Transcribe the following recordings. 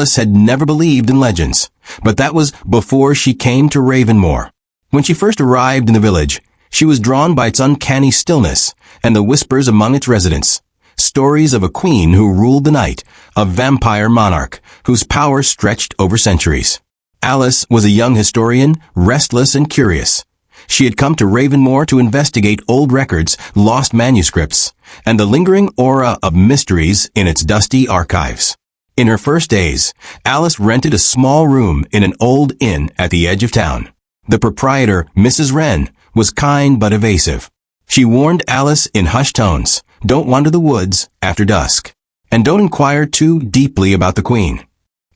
Alice had never believed in legends, but that was before she came to Ravenmoor. When she first arrived in the village, she was drawn by its uncanny stillness and the whispers among its residents. Stories of a queen who ruled the night, a vampire monarch whose power stretched over centuries. Alice was a young historian, restless and curious. She had come to Ravenmoor to investigate old records, lost manuscripts, and the lingering aura of mysteries in its dusty archives. In her first days, Alice rented a small room in an old inn at the edge of town. The proprietor, Mrs. Wren, was kind but evasive. She warned Alice in hushed tones, "Don't wander the woods after dusk, and don't inquire too deeply about the queen."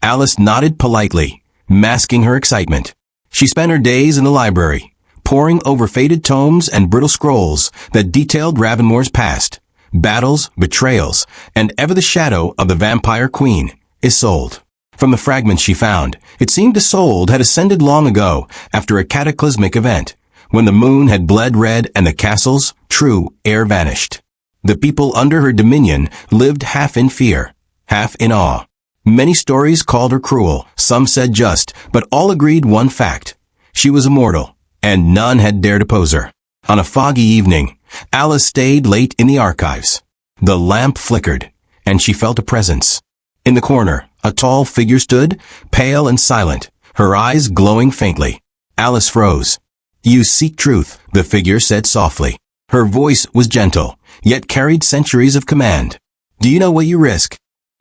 Alice nodded politely, masking her excitement. She spent her days in the library, poring over faded tomes and brittle scrolls that detailed Ravenmoor's past, battles, betrayals, and ever the shadow of the Vampire Queen, Isolde. From the fragments she found, it seemed Isolde had ascended long ago after a cataclysmic event, when the moon had bled red and the castle's true heir vanished. The people under her dominion lived half in fear, half in awe. Many stories called her cruel, some said just, but all agreed one fact. She was immortal, and none had dared oppose her. On a foggy evening, Alice stayed late in the archives. The lamp flickered, and she felt a presence. In the corner, a tall figure stood, pale and silent, her eyes glowing faintly. Alice froze. "You seek truth," the figure said softly. Her voice was gentle, yet carried centuries of command. "Do you know what you risk?"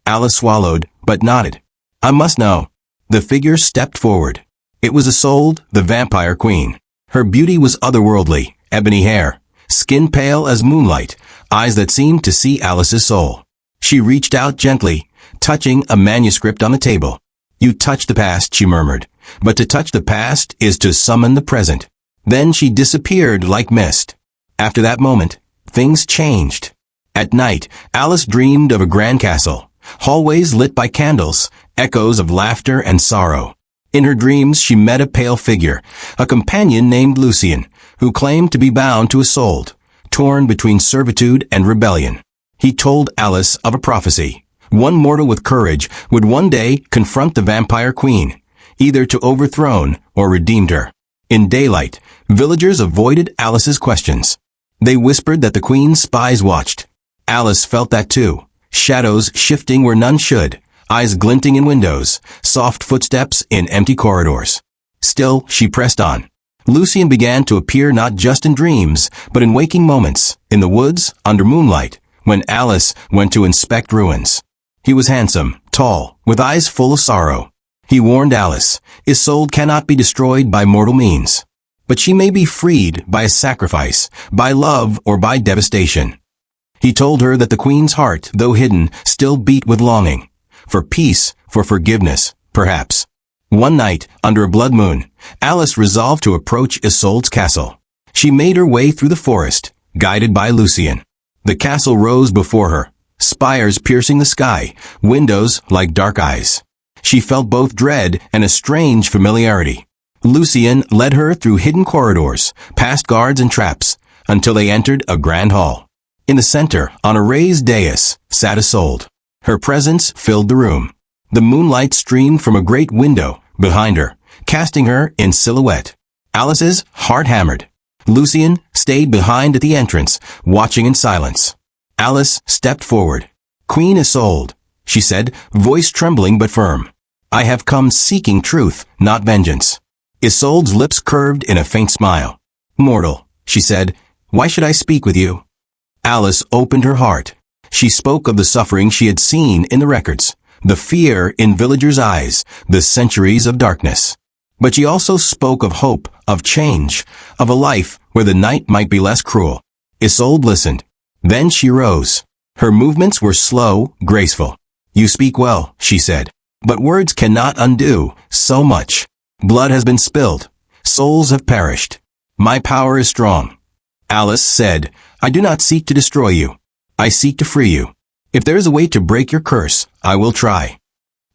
Alice swallowed, but nodded. "I must know." The figure stepped forward. It was Isolde, the Vampire Queen. Her beauty was otherworldly, ebony hair, skin pale as moonlight, eyes that seemed to see Alice's soul. She reached out gently, touching a manuscript on the table. "You touch the past," she murmured, "but to touch the past is to summon the present." Then she disappeared like mist. After that moment, things changed. At night, Alice dreamed of a grand castle, hallways lit by candles, echoes of laughter and sorrow. In her dreams, she met a pale figure, a companion named Lucien, who claimed to be bound to Isolde, torn between servitude and rebellion. He told Alice of a prophecy. One mortal with courage would one day confront the Vampire Queen, either to overthrow or redeem her. In daylight, villagers avoided Alice's questions. They whispered that the Queen's spies watched. Alice felt that too. Shadows shifting where none should, eyes glinting in windows, soft footsteps in empty corridors. Still, she pressed on. Lucien began to appear not just in dreams, but in waking moments, in the woods, under moonlight, when Alice went to inspect ruins. He was handsome, tall, with eyes full of sorrow. He warned Alice, Isolde cannot be destroyed by mortal means, but she may be freed by a sacrifice, by love, or by devastation. He told her that the Queen's heart, though hidden, still beat with longing. For peace, for forgiveness, perhaps. One night, under a blood moon, Alice resolved to approach Isolde's castle. She made her way through the forest, guided by Lucien. The castle rose before her, spires piercing the sky, windows like dark eyes. She felt both dread and a strange familiarity. Lucien led her through hidden corridors, past guards and traps, until they entered a grand hall. In the center, on a raised dais, sat Isolde. Her presence filled the room. The moonlight streamed from a great window behind her, casting her in silhouette. Alice's heart hammered. Lucien stayed behind at the entrance, watching in silence. Alice stepped forward. "Queen Isolde," she said, voice trembling but firm. "I have come seeking truth, not vengeance." Isolde's lips curved in a faint smile. "Mortal," she said, "why should I speak with you?" Alice opened her heart. She spoke of the suffering she had seen in the records, the fear in villagers' eyes, the centuries of darkness. But she also spoke of hope, of change, of a life where the night might be less cruel. Isolde listened. Then she rose. Her movements were slow, graceful. "You speak well," she said, "but words cannot undo so much. Blood has been spilled. Souls have perished. My power is strong." Alice said, "I do not seek to destroy you. I seek to free you. If there is a way to break your curse, I will try."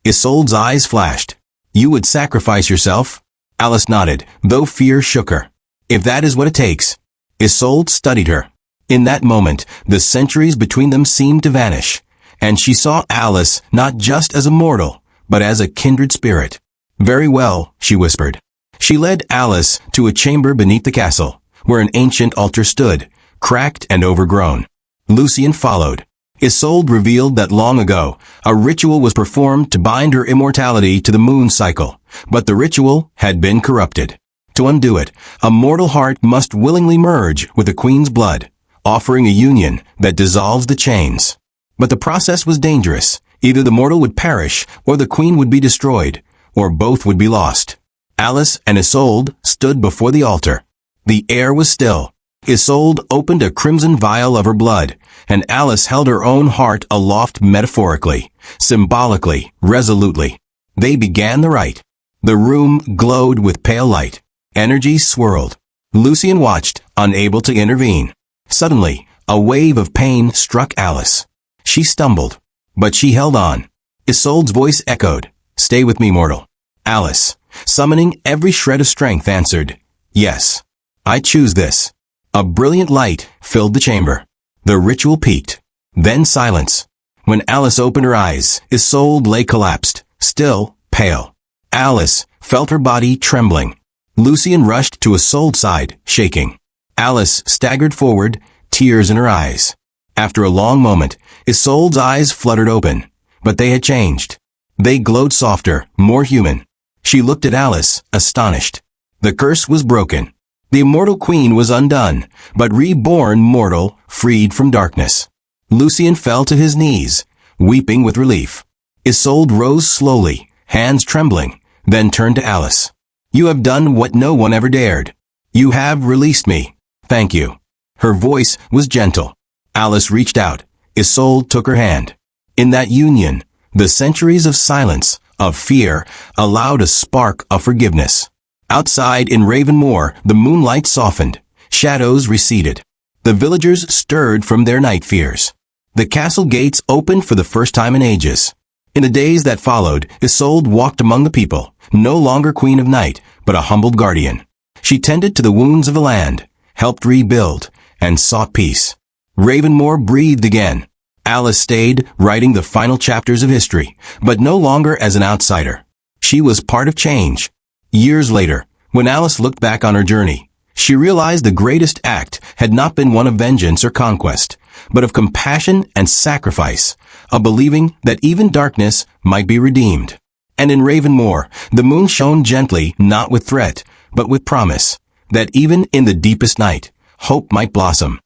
Isolde's eyes flashed. "You would sacrifice yourself?" Alice nodded, though fear shook her. "If that is what it takes." Isolde studied her. In that moment, the centuries between them seemed to vanish, and she saw Alice not just as a mortal, but as a kindred spirit. Very well, she whispered. She led Alice to a chamber beneath the castle, where an ancient altar stood, cracked and overgrown. Lucien followed. Isolde revealed that long ago, a ritual was performed to bind her immortality to the moon cycle, but the ritual had been corrupted. To undo it, a mortal heart must willingly merge with the queen's blood, offering a union that dissolves the chains. But the process was dangerous. Either the mortal would perish, or the queen would be destroyed, or both would be lost. Alice and Isolde stood before the altar. The air was still. Isolde opened a crimson vial of her blood, and Alice held her own heart aloft metaphorically, symbolically, resolutely. They began the rite. The room glowed with pale light. Energy swirled. Lucien watched, unable to intervene. Suddenly, a wave of pain struck Alice. She stumbled, but she held on. Isolde's voice echoed, "Stay with me, mortal." Alice, summoning every shred of strength, answered, "Yes, I choose this." A brilliant light filled the chamber. The ritual peaked. Then silence. When Alice opened her eyes, Isolde lay collapsed, still, pale. Alice felt her body trembling. Lucien rushed to Isolde's side, shaking. Alice staggered forward, tears in her eyes. After a long moment, Isolde's eyes fluttered open, but they had changed. They glowed softer, more human. She looked at Alice, astonished. The curse was broken. The immortal queen was undone, but reborn mortal, freed from darkness. Lucien fell to his knees, weeping with relief. Isolde rose slowly, hands trembling, then turned to Alice. "You have done what no one ever dared. You have released me. Thank you." Her voice was gentle. Alice reached out. Isolde took her hand. In that union, the centuries of silence, of fear, allowed a spark of forgiveness. Outside in Ravenmoor, the moonlight softened. Shadows receded. The villagers stirred from their night fears. The castle gates opened for the first time in ages. In the days that followed, Isolde walked among the people, no longer queen of night, but a humbled guardian. She tended to the wounds of the land, helped rebuild, and sought peace. Ravenmoor breathed again. Alice stayed, writing the final chapters of history, but no longer as an outsider. She was part of change. Years later, when Alice looked back on her journey, she realized the greatest act had not been one of vengeance or conquest, but of compassion and sacrifice, of believing that even darkness might be redeemed. And in Ravenmoor, the moon shone gently, not with threat, but with promise, that even in the deepest night, hope might blossom.